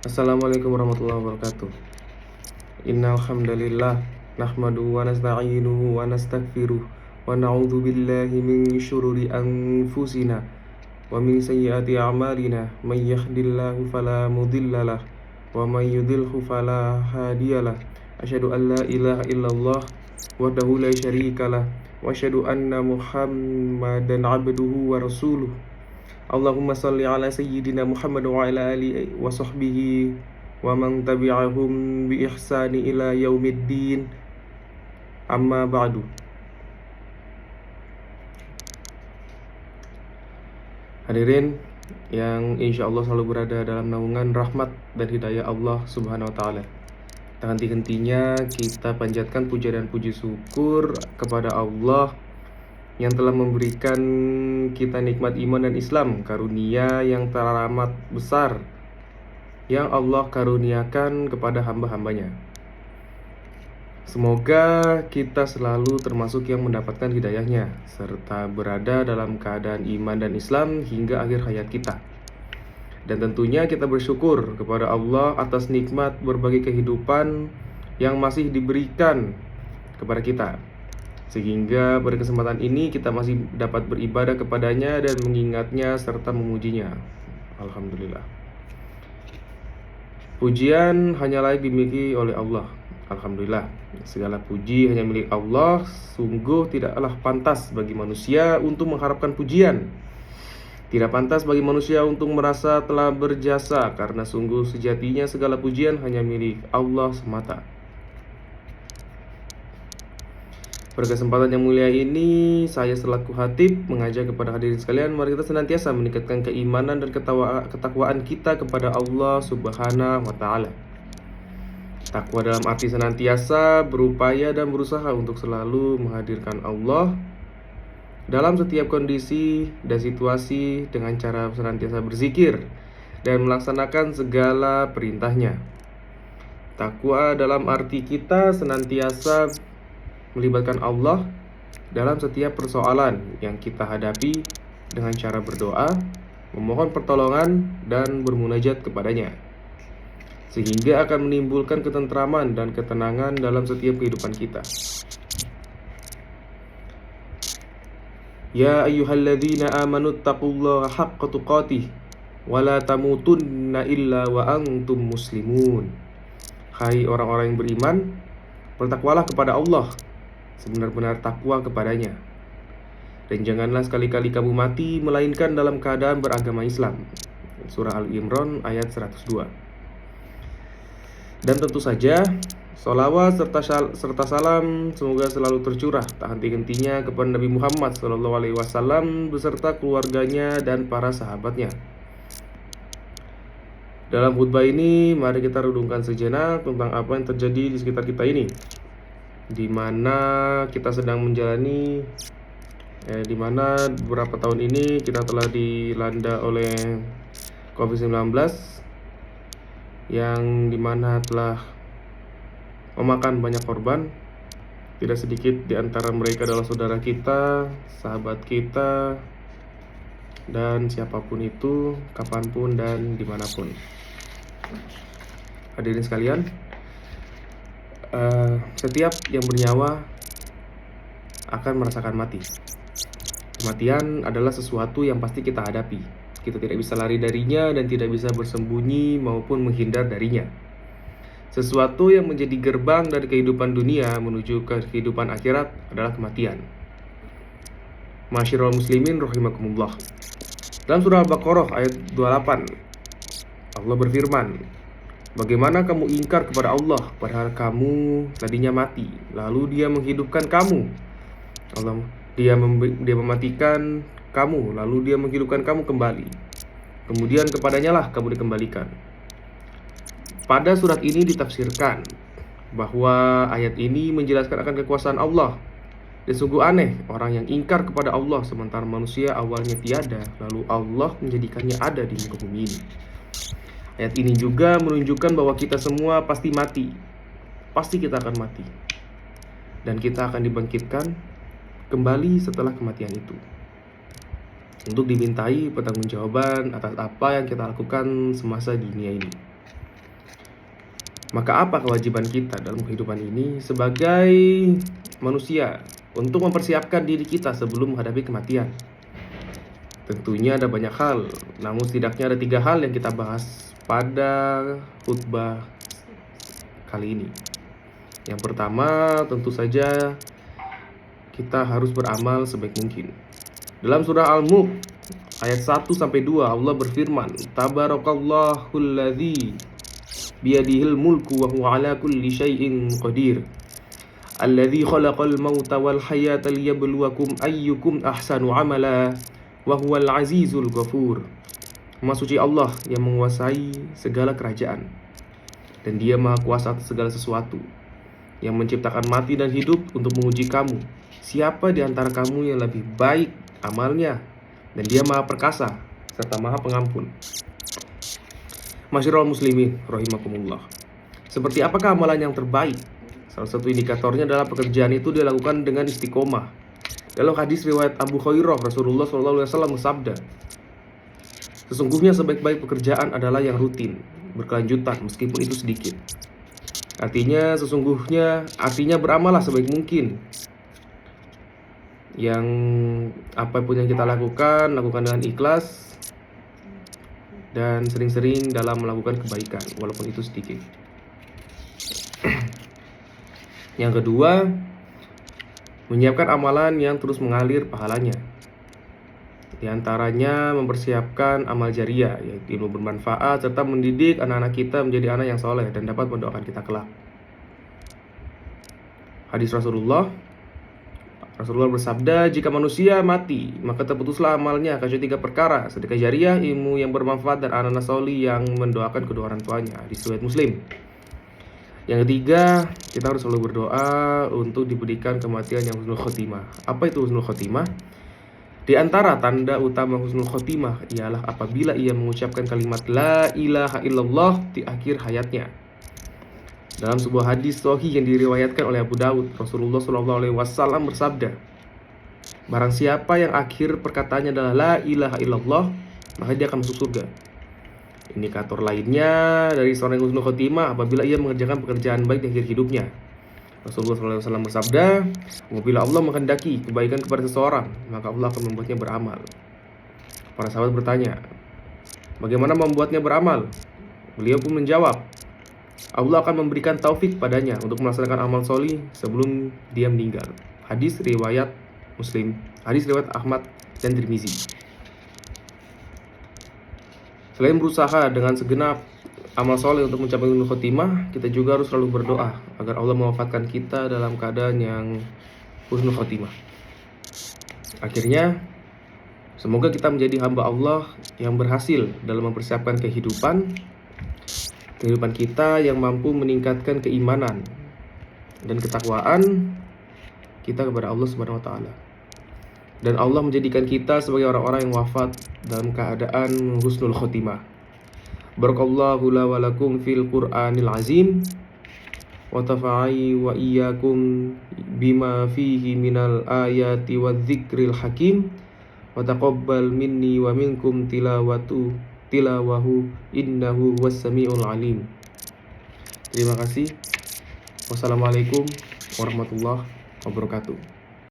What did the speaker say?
Assalamualaikum warahmatullahi wabarakatuh. Innal hamdalillah nahmaduhu wa nasta'inuhu wa nastaghfiruh wa na'udzu billahi min syururi anfusina wa min sayyiati a'malina may yahdihillahu fala mudhillalah wa may yudhlilhu fala hadiyalah. Asyhadu an la ilaha illallah wahdahu la syarikalah wa asyhadu anna Muhammadan 'abduhu wa rasuluh. Allahumma salli ala sayyidina Muhammad wa ala alihi wa sahbihi wa man tabi'ahum bi ihsani ila yaumiddin. Amma ba'du. Hadirin yang insya Allah selalu berada dalam naungan rahmat dan hidayah Allah Subhanahu wa Ta'ala. Tak henti-hentinya kita panjatkan puja dan puji syukur kepada Allah yang telah memberikan kita nikmat iman dan Islam, karunia yang teramat besar yang Allah karuniakan kepada hamba-hambanya. Semoga kita selalu termasuk yang mendapatkan hidayahnya, serta berada dalam keadaan iman dan Islam hingga akhir hayat kita. Dan tentunya kita bersyukur kepada Allah atas nikmat berbagai kehidupan yang masih diberikan kepada kita, sehingga pada kesempatan ini kita masih dapat beribadah kepadanya dan mengingatnya serta memujinya. Alhamdulillah. Pujian hanya layak dimiliki oleh Allah. Alhamdulillah. Segala puji hanya milik Allah. Sungguh tidaklah pantas bagi manusia untuk mengharapkan pujian. Tidak pantas bagi manusia untuk merasa telah berjasa, karena sungguh sejatinya segala pujian hanya milik Allah semata. Pada kesempatan yang mulia ini, saya selaku khatib mengajak kepada hadirin sekalian, mari kita senantiasa meningkatkan keimanan dan ketakwaan kita kepada Allah Subhanahu wa Ta'ala. Takwa dalam arti senantiasa berupaya dan berusaha untuk selalu menghadirkan Allah dalam setiap kondisi dan situasi dengan cara senantiasa berzikir dan melaksanakan segala perintahnya. Takwa dalam arti kita senantiasa melibatkan Allah dalam setiap persoalan yang kita hadapi dengan cara berdoa, memohon pertolongan, dan bermunajat kepadanya, sehingga akan menimbulkan ketentraman dan ketenangan dalam setiap kehidupan kita. Ya ayyuhalladzina amanu taqullaha haqqa tuqatih wa la tamutunna illa wa antum muslimun. Hai orang-orang yang beriman, bertakwalah kepada Allah sebenar-benar takwa kepadanya, dan janganlah sekali-kali kamu mati melainkan dalam keadaan beragama Islam. Surah Al-Imran ayat 102. Dan tentu saja sholawat serta salam semoga selalu tercurah tak henti-hentinya kepada Nabi Muhammad SAW beserta keluarganya dan para sahabatnya. Dalam khutbah ini, mari kita renungkan sejenak tentang apa yang terjadi di sekitar kita ini, di mana kita sedang menjalani, di mana beberapa tahun ini kita telah dilanda oleh COVID-19, yang dimana telah memakan banyak korban. Tidak sedikit di antara mereka adalah saudara kita, sahabat kita, dan siapapun itu, kapanpun dan dimanapun. Hadirin sekalian, setiap yang bernyawa akan merasakan mati. Kematian adalah sesuatu yang pasti kita hadapi. Kita tidak bisa lari darinya dan tidak bisa bersembunyi maupun menghindar darinya. Sesuatu yang menjadi gerbang dari kehidupan dunia menuju ke kehidupan akhirat adalah kematian. Ma'asyiral muslimin rahimakumullah. Dalam surah Al-Baqarah ayat 28, Allah berfirman, bagaimana kamu ingkar kepada Allah padahal kamu tadinya mati, lalu Dia menghidupkan kamu. Dia mematikan kamu, lalu Dia menghidupkan kamu kembali. Kemudian kepadanya lah kamu dikembalikan. Pada surat ini ditafsirkan bahwa ayat ini menjelaskan akan kekuasaan Allah. Dan sungguh aneh orang yang ingkar kepada Allah sementara manusia awalnya tiada, lalu Allah menjadikannya ada di muka bumi ini. Ayat ini juga menunjukkan bahwa kita semua pasti mati. Pasti kita akan mati. Dan kita akan dibangkitkan kembali setelah kematian itu, untuk dimintai pertanggungjawaban atas apa yang kita lakukan semasa di dunia ini. Maka apa kewajiban kita dalam kehidupan ini sebagai manusia untuk mempersiapkan diri kita sebelum menghadapi kematian? Tentunya ada banyak hal, namun setidaknya ada 3 hal yang kita bahas pada khutbah kali ini. Yang pertama, tentu saja kita harus beramal sebaik mungkin. Dalam surah Al-Mulk ayat 1-2 Allah berfirman, Tabarakallahul ladzi biyadihil mulku wa huwa ala kulli syai'in qadir. Alladzi khalaqal mauta wal hayata liyabluwakum ayyukum ahsanu amala wa huwal azizul ghafur. Maha suci Allah yang menguasai segala kerajaan, dan Dia maha kuasa atas segala sesuatu, yang menciptakan mati dan hidup untuk menguji kamu, siapa di antara kamu yang lebih baik amalnya, dan Dia maha perkasa serta maha pengampun. Masyiral muslimin rahimakumullah. Seperti apakah amalan yang terbaik? Salah satu indikatornya adalah pekerjaan itu dilakukan dengan istiqomah. Dalam hadis riwayat Abu Hurairah, Rasulullah SAW bersabda, sesungguhnya sebaik-baik pekerjaan adalah yang rutin, berkelanjutan meskipun itu sedikit. Artinya beramallah sebaik mungkin. Yang apapun yang kita lakukan dengan ikhlas dan sering-sering dalam melakukan kebaikan walaupun itu sedikit. Yang kedua, menyiapkan amalan yang terus mengalir pahalanya. Di antaranya mempersiapkan amal jariah, yaitu ilmu bermanfaat, serta mendidik anak-anak kita menjadi anak yang soleh dan dapat mendoakan kita kelak. Hadis Rasulullah bersabda, jika manusia mati, maka terputuslah amalnya kecuali 3 perkara: sedekah jariah, ilmu yang bermanfaat, dan anak-anak soleh yang mendoakan kedua orang tuanya. Hadis riwayat Muslim. Yang ketiga, kita harus selalu berdoa untuk diberikan kematian yang husnul khotimah. Apa itu husnul khotimah? Di antara tanda utama husnul khotimah ialah apabila ia mengucapkan kalimat la ilaha illallah di akhir hayatnya. Dalam sebuah hadis sahih yang diriwayatkan oleh Abu Dawud, Rasulullah SAW bersabda, barang siapa yang akhir perkataannya adalah la ilaha illallah, maka dia akan masuk surga. Indikator lainnya dari seorang yang husnul khotimah apabila ia mengerjakan pekerjaan baik di akhir hidupnya. Rasulullah SAW bersabda, apabila Allah menghendaki kebaikan kepada seseorang, maka Allah akan membuatnya beramal. Para sahabat bertanya, bagaimana membuatnya beramal? Beliau pun menjawab, Allah akan memberikan taufik padanya untuk melaksanakan amal solih sebelum dia meninggal. Hadis riwayat Muslim, hadis riwayat Ahmad dan Tirmizi. Selain berusaha dengan segenap amal soleh untuk mencapai husnul khotimah, kita juga harus selalu berdoa agar Allah mewafatkan kita dalam keadaan yang husnul khotimah. Akhirnya, semoga kita menjadi hamba Allah yang berhasil dalam mempersiapkan kehidupan kita yang mampu meningkatkan keimanan dan ketakwaan kita kepada Allah Subhanahu wa taala. Dan Allah menjadikan kita sebagai orang-orang yang wafat dalam keadaan husnul khotimah. Barakallahu la wa lakum fil Qur'anil azim wa tafa'ai wa iyyakum bima fihi minal ayati wadh-dzikril hakim wa taqabbal minni wa minkum tilawahu innahu was-sami'ul alim. Terima kasih. Wassalamualaikum warahmatullahi wabarakatuh.